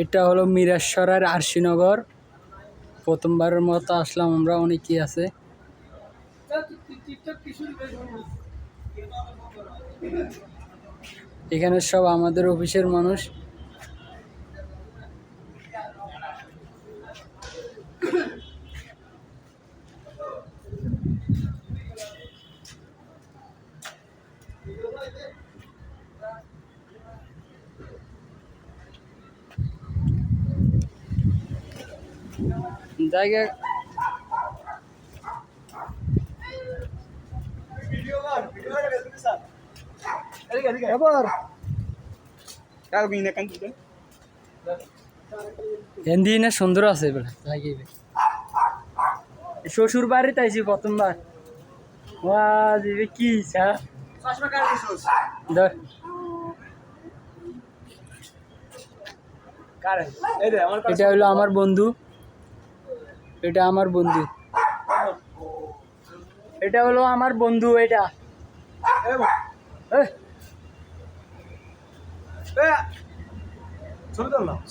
এটা হলো মিরাশ্বরের আরশিনগর। প্রথমবারের মতো আসলাম আমরা, অনেকেই আছে। এখানে সব আমাদের অফিসের মানুষ। জায়গা হিন্দি না সুন্দর আছে বলে লাগিয়ে শ্বশুর বাড়িতে আইছি প্রথমবার। কি এটা হলো আমার বন্ধু, এটা আমার বন্ধু, এটা হলো আমার বন্ধু। এটা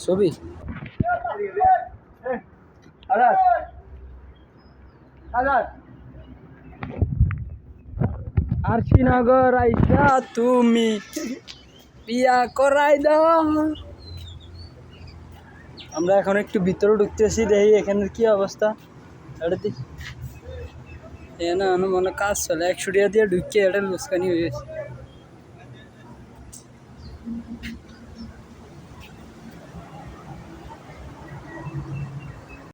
ছবি আরশিনগর আইসা তুমি বিয়া করাই দাও। আমরা এখন একটু ভিতরে ঢুকতেছি, দেখি এখানের কি অবস্থা। এটা না মনে কাজ চলে 100 টাকা দিয়ে ঢুকিয়ে এটা লুস্কানি হয়ে গেছে।